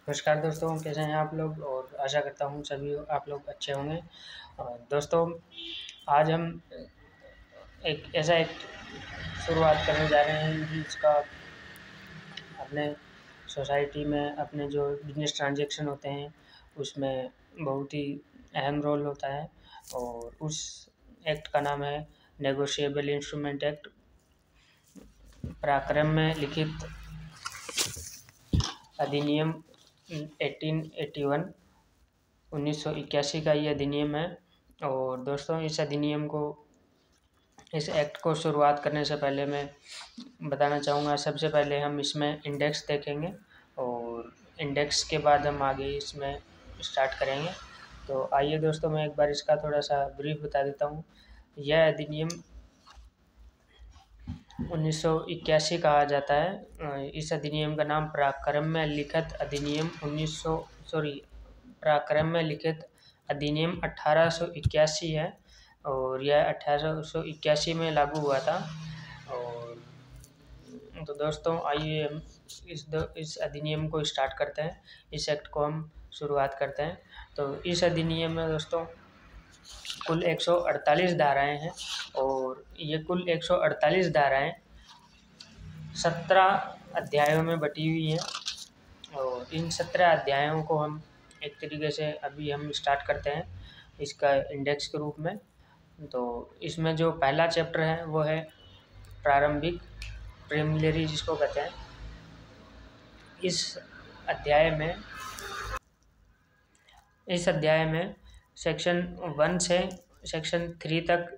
नमस्कार दोस्तों, कैसे हैं आप लोग। और आशा करता हूँ सभी आप लोग अच्छे होंगे। दोस्तों, आज हम एक शुरुआत करने जा रहे हैं जिसका अपने सोसाइटी में अपने जो बिजनेस ट्रांजैक्शन होते हैं उसमें बहुत ही अहम रोल होता है। और उस एक्ट का नाम है नेगोशिएबल इंस्ट्रूमेंट एक्ट। पराक्रम में लिखित अधिनियम 1881 1981 का ये अधिनियम है। और दोस्तों, इस एक्ट को शुरुआत करने से पहले मैं बताना चाहूँगा, सबसे पहले हम इसमें इंडेक्स देखेंगे और इंडेक्स के बाद हम आगे इसमें स्टार्ट करेंगे। तो आइए दोस्तों, मैं एक बार इसका थोड़ा सा ब्रीफ बता देता हूँ। यह अधिनियम 1981 कहा जाता है। इस अधिनियम का नाम पराक्रम में लिखित अधिनियम 1881 है। और यह 1881 में लागू हुआ था। और तो दोस्तों, आइए हम इस अधिनियम को स्टार्ट करते हैं, इस एक्ट को हम शुरुआत करते हैं। तो इस अधिनियम में दोस्तों कुल 148 धाराएं हैं। और ये कुल 148 धाराएं 17 अध्यायों में बटी हुई हैं। और इन 17 अध्यायों को हम एक तरीके से अभी हम स्टार्ट करते हैं इसका इंडेक्स के रूप में। तो इसमें जो पहला चैप्टर है वो है प्रारंभिक, प्रीलिमिनरी जिसको कहते हैं। इस अध्याय में सेक्शन 1 से सेक्शन 3 तक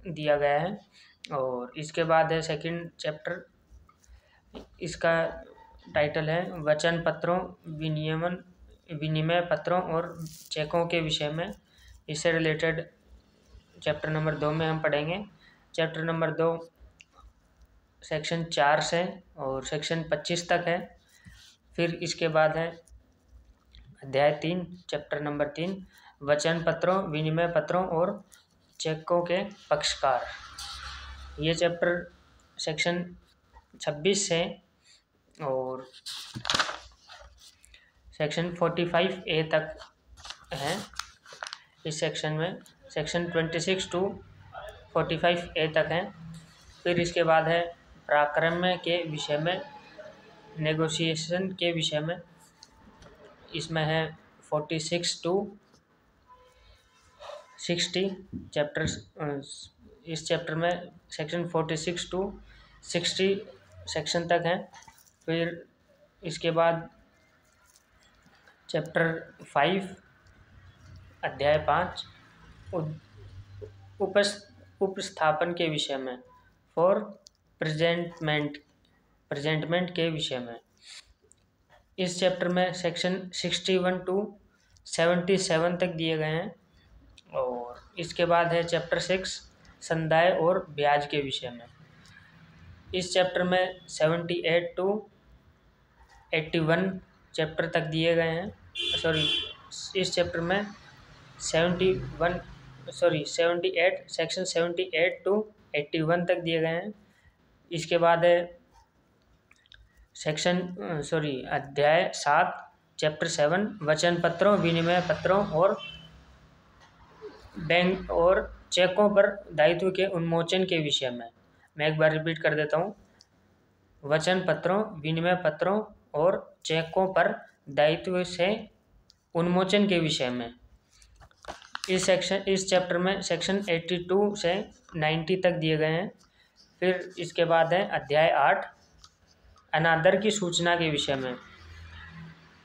दिया गया है। और इसके बाद है सेकंड चैप्टर, इसका टाइटल है वचन पत्रों, विनिमय पत्रों और चेकों के विषय में। इससे रिलेटेड चैप्टर नंबर 2 में हम पढ़ेंगे। चैप्टर नंबर 2 सेक्शन 4 से और सेक्शन 25 तक है। फिर इसके बाद है अध्याय 3, चैप्टर नंबर 3, वचन पत्रों, विनिमय पत्रों और चेकों के पक्षकार। ये चैप्टर सेक्शन 26 से और सेक्शन 45A तक है। इस सेक्शन में सेक्शन 26 to 45A तक है। फिर इसके बाद है पराक्रम के विषय में, नेगोशिएशन के विषय में। इसमें है 46 to 60 चैप्टर्स। इस चैप्टर में सेक्शन 46 to 60 सेक्शन तक है। फिर इसके बाद चैप्टर 5 अध्याय 5 उपस्थापन के विषय में, फॉर प्रेजेंटमेंट के विषय में। इस चैप्टर में सेक्शन 61 to 77 तक दिए गए हैं। और इसके बाद है चैप्टर 6 संदाय और ब्याज के विषय में। इस चैप्टर में 78 to 81 चैप्टर तक दिए गए हैं। इस चैप्टर में 78 सेक्शन 78 to 81 तक दिए गए हैं। इसके बाद है अध्याय 7 चैप्टर 7 वचन पत्रों, विनिमय पत्रों और बैंक और चेकों पर दायित्व के उन्मोचन के विषय में। मैं एक बार रिपीट कर देता हूँ। वचन पत्रों, विनिमय पत्रों और चेकों पर दायित्व से उन्मोचन के विषय में। इस चैप्टर में सेक्शन 82 से 90 तक दिए गए हैं। फिर इसके बाद है अध्याय 8 अनादर की सूचना के विषय में,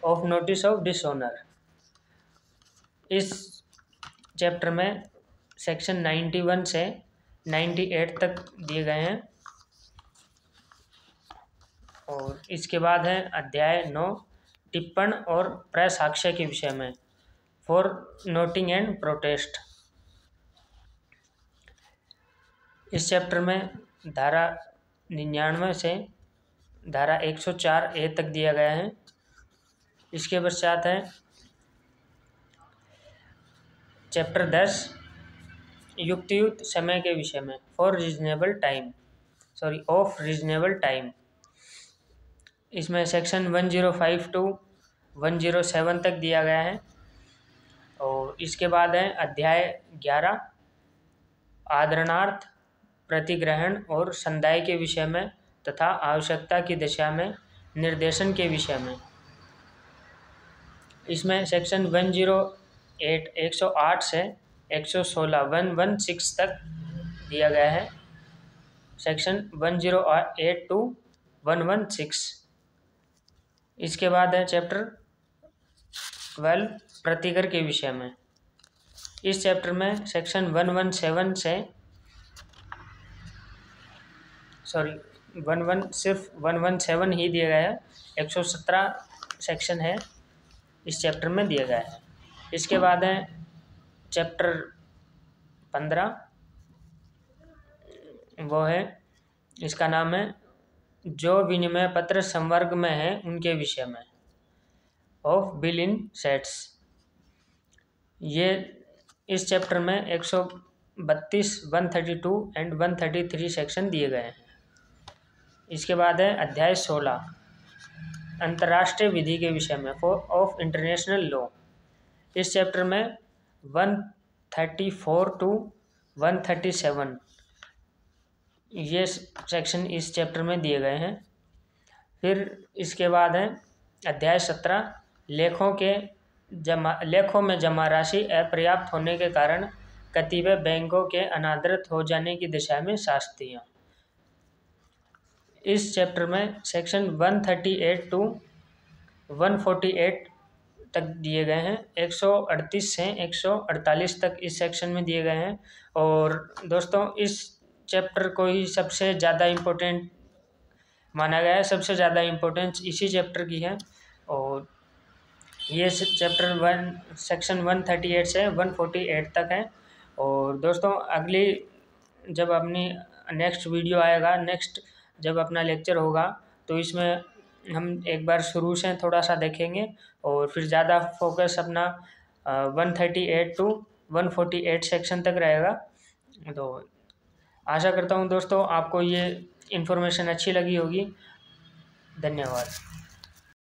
ऑफ नोटिस ऑफ डिसऑनर। इस चैप्टर में सेक्शन 91 से 98 तक दिए गए हैं। और इसके बाद है अध्याय 9 टिप्पण और प्रसाक्ष्य के विषय में, फॉर नोटिंग एंड प्रोटेस्ट। इस चैप्टर में धारा 99 से धारा 104A तक दिया गया है। इसके पश्चात है चैप्टर 10 युक्तियुक्त समय के विषय में, ऑफ रीजनेबल टाइम। इसमें सेक्शन 105 to 107 तक दिया गया है। और इसके बाद है अध्याय 11 आदरणार्थ, प्रतिग्रहण और संदाय के विषय में तथा आवश्यकता की दिशा में निर्देशन के विषय में। इसमें सेक्शन 108 108 से 116 116 तक दिया गया है। Section 108 to 116। इसके बाद है चैप्टर 12 प्रतिकर के विषय में। इस चैप्टर में सेक्शन 117 से सिर्फ 117 ही दिया गया है। 117 सेक्शन है इस चैप्टर में दिया गया है। इसके बाद है चैप्टर 15, वो है, इसका नाम है जो विनिमय पत्र संवर्ग में है उनके विषय में, ऑफ बिल इन सेट्स। ये इस चैप्टर में 132 132 एंड 133 सेक्शन दिए गए हैं। इसके बाद है अध्याय 16 अंतर्राष्ट्रीय विधि के विषय में, ऑफ इंटरनेशनल लॉ। इस चैप्टर में 134 टू 137 ये सेक्शन इस चैप्टर में दिए गए हैं। फिर इसके बाद है अध्याय 17 लेखों में जमा राशि अपर्याप्त होने के कारण कतिपय बैंकों के अनादृत हो जाने की दिशा में शास्तियाँ। इस चैप्टर में सेक्शन 138 टू 148 तक दिए गए हैं। 138 से 148 तक इस सेक्शन में दिए गए हैं। और दोस्तों इस चैप्टर को ही सबसे ज़्यादा इम्पोर्टेंट माना गया है। सबसे ज़्यादा इम्पोर्टेंस इसी चैप्टर की है। और ये चैप्टर सेक्शन 138 से 148 तक है। और दोस्तों अगली जब अपनी नेक्स्ट वीडियो आएगा, नेक्स्ट जब अपना लेक्चर होगा, तो इसमें हम एक बार शुरू से थोड़ा सा देखेंगे और फिर ज़्यादा फोकस अपना 138 टू 148 सेक्शन तक रहेगा। तो आशा करता हूँ दोस्तों आपको ये इन्फॉर्मेशन अच्छी लगी होगी। धन्यवाद।